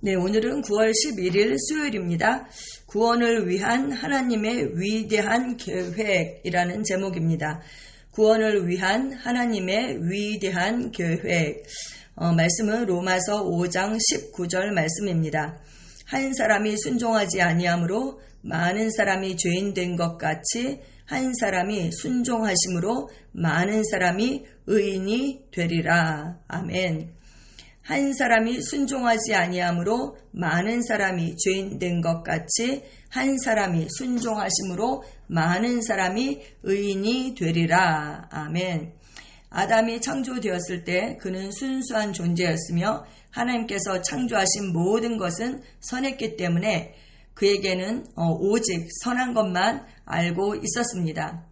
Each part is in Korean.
네, 오늘은 9월 11일 수요일입니다. 구원을 위한 하나님의 위대한 계획이라는 제목입니다. 구원을 위한 하나님의 위대한 계획. 말씀은 로마서 5장 19절 말씀입니다. 한 사람이 순종하지 아니함으로 많은 사람이 죄인 된 것 같이 한 사람이 순종하심으로 많은 사람이 의인이 되리라. 아멘. 한 사람이 순종하지 아니함으로 많은 사람이 죄인 된 것 같이 한 사람이 순종하심으로 많은 사람이 의인이 되리라. 아멘. 아담이 창조되었을 때 그는 순수한 존재였으며 하나님께서 창조하신 모든 것은 선했기 때문에 그에게는 오직 선한 것만 알고 있었습니다.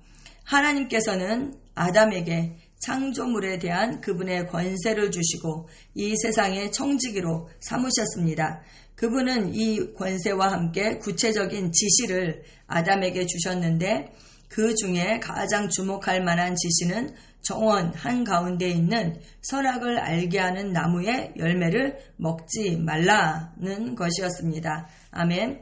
하나님께서는 아담에게 창조물에 대한 그분의 권세를 주시고 이 세상의 청지기로 삼으셨습니다. 그분은 이 권세와 함께 구체적인 지시를 아담에게 주셨는데 그 중에 가장 주목할 만한 지시는 정원 한가운데 있는 선악을 알게 하는 나무의 열매를 먹지 말라는 것이었습니다. 아멘.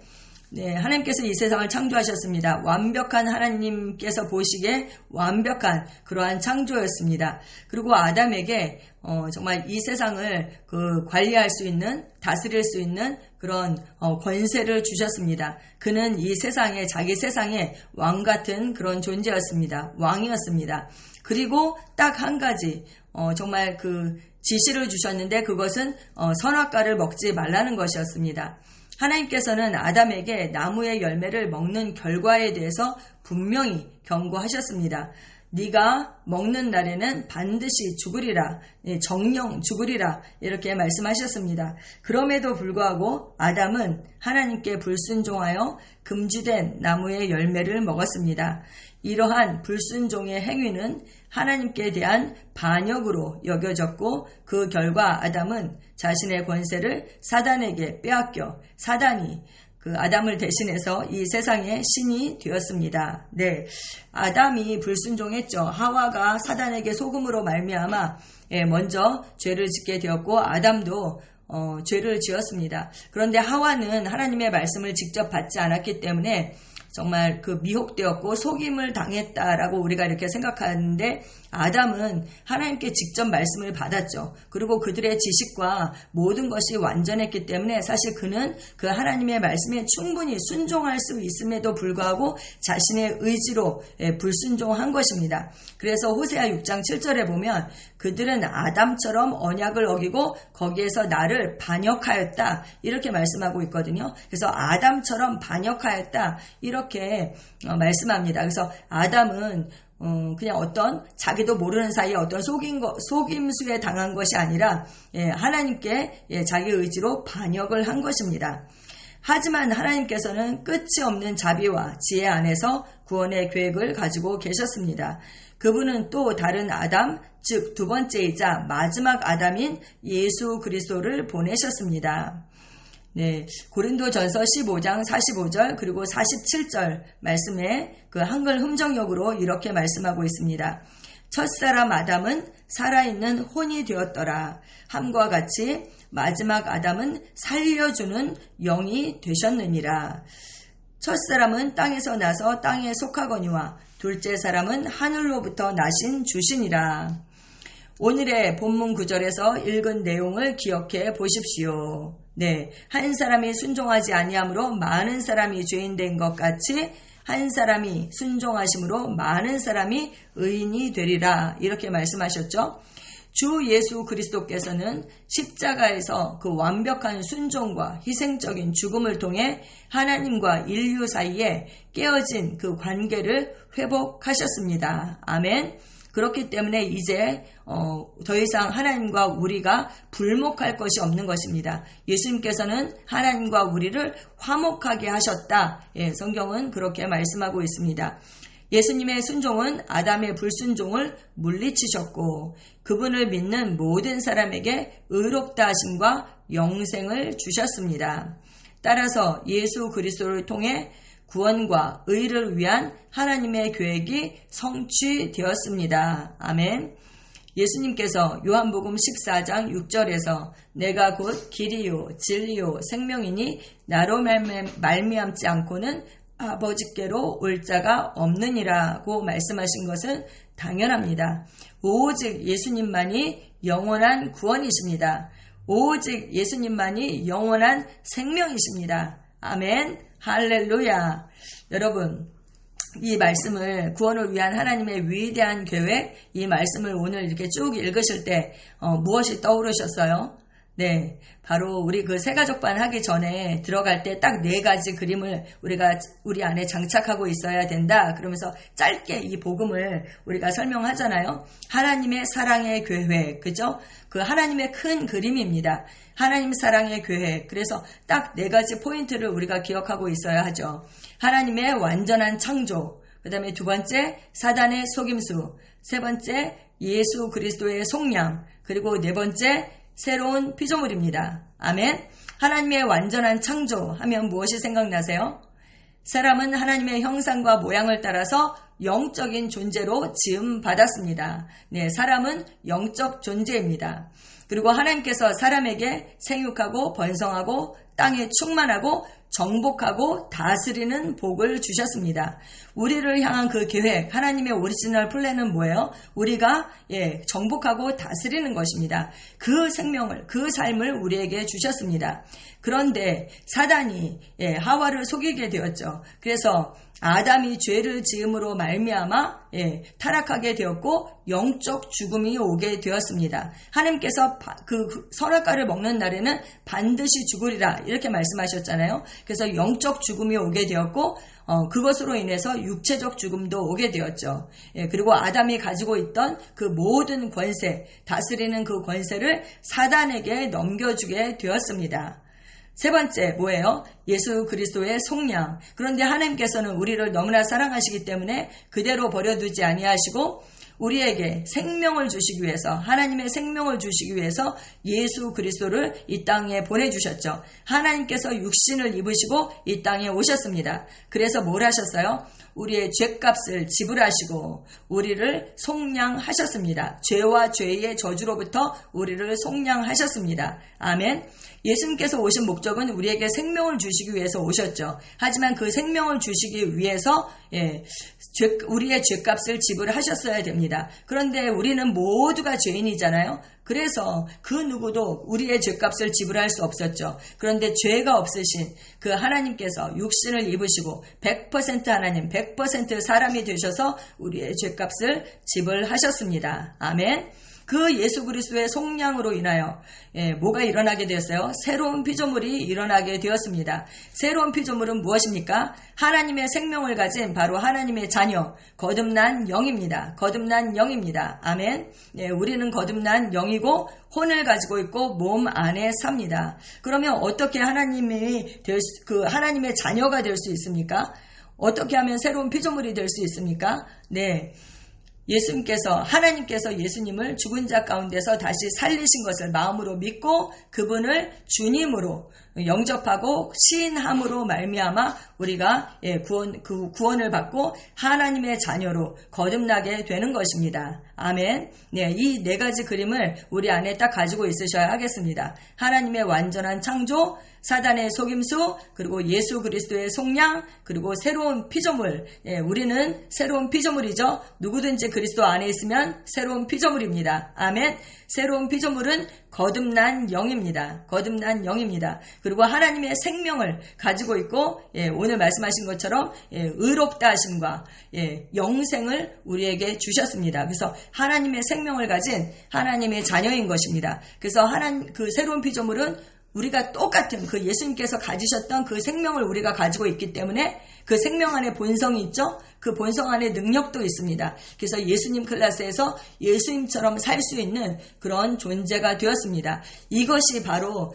네, 하나님께서 이 세상을 창조하셨습니다. 완벽한 하나님께서 보시기에 완벽한 그러한 창조였습니다. 그리고 아담에게 정말 이 세상을 관리할 수 있는, 다스릴 수 있는 그런 권세를 주셨습니다. 그는 이 세상에, 자기 세상의 왕 같은 그런 존재였습니다. 왕이었습니다. 그리고 딱 한 가지 정말 그 지시를 주셨는데 그것은 선악과를 먹지 말라는 것이었습니다. 하나님께서는 아담에게 나무의 열매를 먹는 결과에 대해서 분명히 경고하셨습니다. 네가 먹는 날에는 반드시 죽으리라, 정령 죽으리라 이렇게 말씀하셨습니다. 그럼에도 불구하고 아담은 하나님께 불순종하여 금지된 나무의 열매를 먹었습니다. 이러한 불순종의 행위는 하나님께 대한 반역으로 여겨졌고 그 결과 아담은 자신의 권세를 사단에게 빼앗겨 사단이 그 아담을 대신해서 이 세상의 신이 되었습니다. 네, 아담이 불순종했죠. 하와가 사단에게 속음으로 말미암아 먼저 죄를 짓게 되었고 아담도 죄를 지었습니다. 그런데 하와는 하나님의 말씀을 직접 받지 않았기 때문에 정말 그 미혹되었고 속임을 당했다라고 우리가 이렇게 생각하는데 아담은 하나님께 직접 말씀을 받았죠. 그리고 그들의 지식과 모든 것이 완전했기 때문에 사실 그는 그 하나님의 말씀에 충분히 순종할 수 있음에도 불구하고 자신의 의지로 불순종한 것입니다. 그래서 호세아 6장 7절에 보면 그들은 아담처럼 언약을 어기고 거기에서 나를 반역하였다 이렇게 말씀하고 있거든요. 그래서 아담처럼 반역하였다 이렇게 말씀합니다. 그래서 아담은 그냥 어떤 자기도 모르는 사이에 어떤 속임수에 당한 것이 아니라 하나님께 자기 의지로 반역을 한 것입니다. 하지만 하나님께서는 끝이 없는 자비와 지혜 안에서 구원의 계획을 가지고 계셨습니다. 그분은 또 다른 아담, 즉 두 번째이자 마지막 아담인 예수 그리스도를 보내셨습니다. 네, 고린도전서 15장 45절 그리고 47절 말씀에 그 한글 흠정역으로 이렇게 말씀하고 있습니다. 첫사람 아담은 살아있는 혼이 되었더라. 함과 같이 마지막 아담은 살려주는 영이 되셨느니라. 첫사람은 땅에서 나서 땅에 속하거니와 둘째 사람은 하늘로부터 나신 주시니라. 오늘의 본문 구절에서 읽은 내용을 기억해 보십시오. 네, 한 사람이 순종하지 아니함으로 많은 사람이 죄인 된 것 같이 한 사람이 순종하심으로 많은 사람이 의인이 되리라 이렇게 말씀하셨죠. 주 예수 그리스도께서는 십자가에서 그 완벽한 순종과 희생적인 죽음을 통해 하나님과 인류 사이에 깨어진 그 관계를 회복하셨습니다. 아멘. 그렇기 때문에 이제 더 이상 하나님과 우리가 불목할 것이 없는 것입니다. 예수님께서는 하나님과 우리를 화목하게 하셨다. 성경은 그렇게 말씀하고 있습니다. 예수님의 순종은 아담의 불순종을 물리치셨고 그분을 믿는 모든 사람에게 의롭다 하심과 영생을 주셨습니다. 따라서 예수 그리스도를 통해 구원과 의를 위한 하나님의 계획이 성취되었습니다. 아멘. 예수님께서 요한복음 14장 6절에서 내가 곧 길이요 진리요 생명이니 나로 말미암지 않고는 아버지께로 올 자가 없느니라고 말씀하신 것은 당연합니다. 오직 예수님만이 영원한 구원이십니다. 오직 예수님만이 영원한 생명이십니다. 아멘, 할렐루야. 여러분, 이 말씀을 구원을 위한 하나님의 위대한 계획, 이 말씀을 오늘 이렇게 쭉 읽으실 때 무엇이 떠오르셨어요? 네, 바로 우리 그 새가족반 하기 전에 들어갈 때 딱 4가지 그림을 우리 안에 장착하고 있어야 된다. 그러면서 짧게 이 복음을 우리가 설명하잖아요. 하나님의 사랑의 계획, 그죠? 그 하나님의 큰 그림입니다. 하나님 사랑의 계획. 그래서 딱 4가지 포인트를 우리가 기억하고 있어야 하죠. 하나님의 완전한 창조, 그 다음에 2번째 사단의 속임수, 3번째 예수 그리스도의 속량, 그리고 4번째 새로운 피조물입니다. 아멘. 하나님의 완전한 창조 하면 무엇이 생각나세요? 사람은 하나님의 형상과 모양을 따라서 영적인 존재로 지음 받았습니다. 네, 사람은 영적 존재입니다. 그리고 하나님께서 사람에게 생육하고 번성하고 땅에 충만하고 정복하고 다스리는 복을 주셨습니다. 우리를 향한 그 계획, 하나님의 오리지널 플랜은 뭐예요? 우리가 정복하고 다스리는 것입니다. 그 생명을, 그 삶을 우리에게 주셨습니다. 그런데 사단이 하와를 속이게 되었죠. 그래서 아담이 죄를 지음으로 말미암아 타락하게 되었고 영적 죽음이 오게 되었습니다. 하나님께서 그 선악과를 먹는 날에는 반드시 죽으리라 이렇게 말씀하셨잖아요. 그래서 영적 죽음이 오게 되었고 그것으로 인해서 육체적 죽음도 오게 되었죠. 그리고 아담이 가지고 있던 그 모든 권세, 다스리는 그 권세를 사단에게 넘겨주게 되었습니다. 3번째 뭐예요? 예수 그리스도의 속량. 그런데 하나님께서는 우리를 너무나 사랑하시기 때문에 그대로 버려두지 아니하시고 우리에게 생명을 주시기 위해서, 하나님의 생명을 주시기 위해서 예수 그리스도를 이 땅에 보내주셨죠. 하나님께서 육신을 입으시고 이 땅에 오셨습니다. 그래서 뭘 하셨어요? 우리의 죄값을 지불하시고 우리를 속량하셨습니다. 죄와 죄의 저주로부터 우리를 속량하셨습니다. 아멘. 예수님께서 오신 목적은 우리에게 생명을 주시기 위해서 오셨죠. 하지만 그 생명을 주시기 위해서 우리의 죄값을 지불하셨어야 됩니다. 그런데 우리는 모두가 죄인이잖아요. 그래서 그 누구도 우리의 죄값을 지불할 수 없었죠. 그런데 죄가 없으신 그 하나님께서 육신을 입으시고 100% 하나님, 100% 사람이 되셔서 우리의 죄값을 지불하셨습니다. 아멘. 그 예수 그리스도의 속량으로 인하여 뭐가 일어나게 되었어요? 새로운 피조물이 일어나게 되었습니다. 새로운 피조물은 무엇입니까? 하나님의 생명을 가진 바로 하나님의 자녀, 거듭난 영입니다. 거듭난 영입니다. 아멘. 우리는 거듭난 영이고 혼을 가지고 있고 몸 안에 삽니다. 그러면 어떻게 하나님의 자녀가 될 수 있습니까? 어떻게 하면 새로운 피조물이 될 수 있습니까? 네. 하나님께서 예수님을 죽은 자 가운데서 다시 살리신 것을 마음으로 믿고 그분을 주님으로 영접하고 시인함으로 말미암아 우리가 구원을 받고 하나님의 자녀로 거듭나게 되는 것입니다. 아멘. 네, 이 4가지 그림을 우리 안에 딱 가지고 있으셔야 하겠습니다. 하나님의 완전한 창조, 사단의 속임수, 그리고 예수 그리스도의 속량, 그리고 새로운 피조물. 우리는 새로운 피조물이죠. 누구든지 그리스도 안에 있으면 새로운 피조물입니다. 아멘. 새로운 피조물은 거듭난 영입니다. 거듭난 영입니다. 그리고 하나님의 생명을 가지고 있고 오늘 말씀하신 것처럼 의롭다 하심과 영생을 우리에게 주셨습니다. 그래서 하나님의 생명을 가진 하나님의 자녀인 것입니다. 그래서 그 새로운 피조물은 우리가 똑같은 그 예수님께서 가지셨던 그 생명을 우리가 가지고 있기 때문에 그 생명 안에 본성이 있죠. 그 본성 안에 능력도 있습니다. 그래서 예수님 클래스에서 예수님처럼 살 수 있는 그런 존재가 되었습니다. 이것이 바로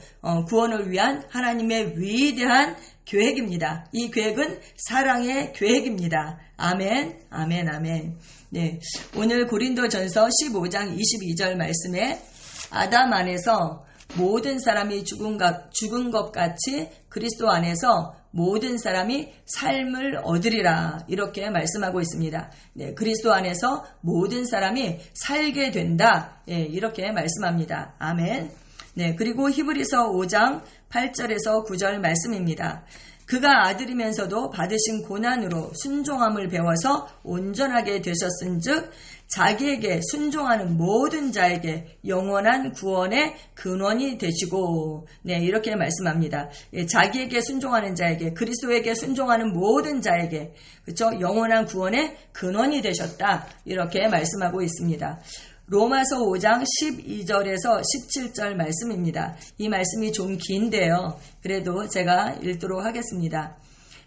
구원을 위한 하나님의 위대한 계획입니다. 이 계획은 사랑의 계획입니다. 아멘, 아멘, 아멘. 네, 오늘 고린도전서 15장 22절 말씀에 아담 안에서 모든 사람이 죽은 것 같이 그리스도 안에서 모든 사람이 삶을 얻으리라 이렇게 말씀하고 있습니다. 네, 그리스도 안에서 모든 사람이 살게 된다. 이렇게 말씀합니다. 아멘. 네, 그리고 히브리서 5장 8절에서 9절 말씀입니다. 그가 아들이면서도 받으신 고난으로 순종함을 배워서 온전하게 되셨은즉 자기에게 순종하는 모든 자에게 영원한 구원의 근원이 되시고, 네, 이렇게 말씀합니다. 자기에게 순종하는 자에게, 그리스도에게 순종하는 모든 자에게, 그렇죠? 영원한 구원의 근원이 되셨다. 이렇게 말씀하고 있습니다. 로마서 5장 12절에서 17절 말씀입니다. 이 말씀이 좀 긴데요. 그래도 제가 읽도록 하겠습니다.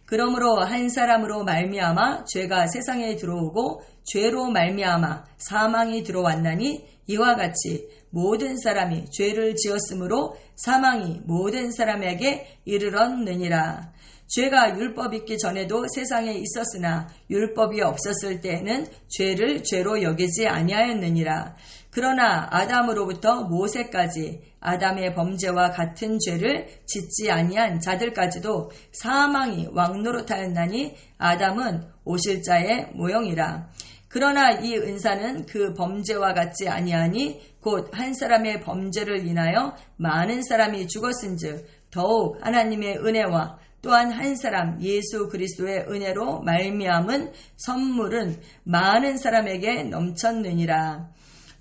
그러므로 한 사람으로 말미암아 죄가 세상에 들어오고 죄로 말미암아 사망이 들어왔나니 이와 같이 모든 사람이 죄를 지었으므로 사망이 모든 사람에게 이르렀느니라. 죄가 율법 있기 전에도 세상에 있었으나 율법이 없었을 때에는 죄를 죄로 여기지 아니하였느니라. 그러나 아담으로부터 모세까지 아담의 범죄와 같은 죄를 짓지 아니한 자들까지도 사망이 왕노릇하였나니 아담은 오실 자의 모형이라. 그러나 이 은사는 그 범죄와 같지 아니하니 곧 한 사람의 범죄를 인하여 많은 사람이 죽었은즉 더욱 하나님의 은혜와 또한 한 사람 예수 그리스도의 은혜로 말미암은 선물은 많은 사람에게 넘쳤느니라.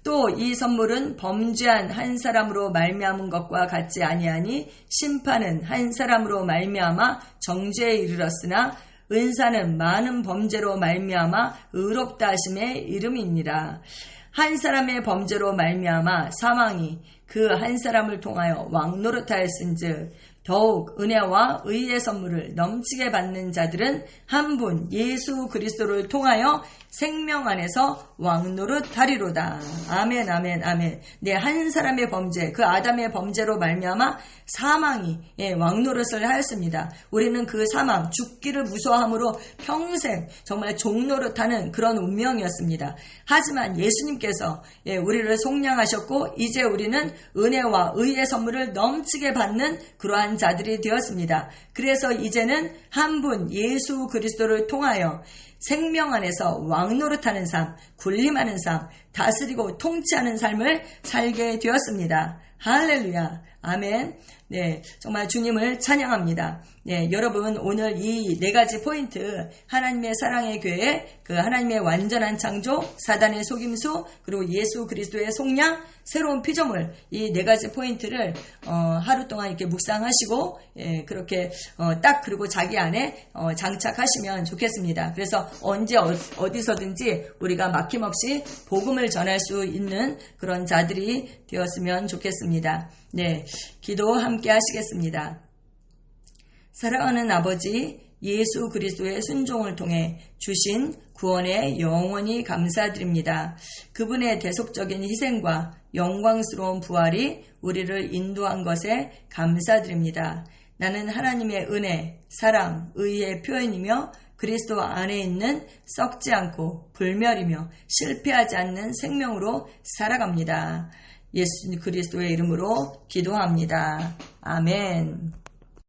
또 이 선물은 범죄한 한 사람으로 말미암은 것과 같지 아니하니 심판은 한 사람으로 말미암아 정죄에 이르렀으나 은사는 많은 범죄로 말미암아 의롭다 하심의 이름이니라. 한 사람의 범죄로 말미암아 사망이 그 한 사람을 통하여 왕노릇하였은즉 더욱 은혜와 의의 선물을 넘치게 받는 자들은 한 분 예수 그리스도를 통하여 생명 안에서 왕노릇하리로다. 아멘, 아멘, 아멘. 네, 한 사람의 범죄, 그 아담의 범죄로 말미암아 사망이 왕노릇을 하였습니다. 우리는 그 사망, 죽기를 무서워함으로 평생 정말 종노릇하는 그런 운명이었습니다. 하지만 예수님께서 우리를 속량하셨고 이제 우리는 은혜와 의의 선물을 넘치게 받는 그러한 자들이 되었습니다. 그래서 이제는 한 분 예수 그리스도를 통하여 생명 안에서 왕노릇하는 삶, 군림하는 삶, 다스리고 통치하는 삶을 살게 되었습니다. 할렐루야. 아멘. 네, 정말 주님을 찬양합니다. 네, 여러분 오늘 이 네 가지 포인트 하나님의 사랑의 교회, 그 하나님의 완전한 창조, 사단의 속임수, 그리고 예수 그리스도의 속량, 새로운 피조물 이 네 가지 포인트를 하루 동안 이렇게 묵상하시고 그렇게 딱 그리고 자기 안에 장착하시면 좋겠습니다. 그래서 언제 어디서든지 우리가 막힘없이 복음을 전할 수 있는 그런 자들이 되었으면 좋겠습니다. 네, 기도 함께 하시겠습니다. 사랑하는 아버지 예수 그리스도의 순종을 통해 주신 구원에 영원히 감사드립니다. 그분의 대속적인 희생과 영광스러운 부활이 우리를 인도한 것에 감사드립니다. 나는 하나님의 은혜, 사랑, 의의 표현이며 그리스도 안에 있는 썩지 않고 불멸이며 실패하지 않는 생명으로 살아갑니다. 예수 그리스도의 이름으로 기도합니다. 아멘.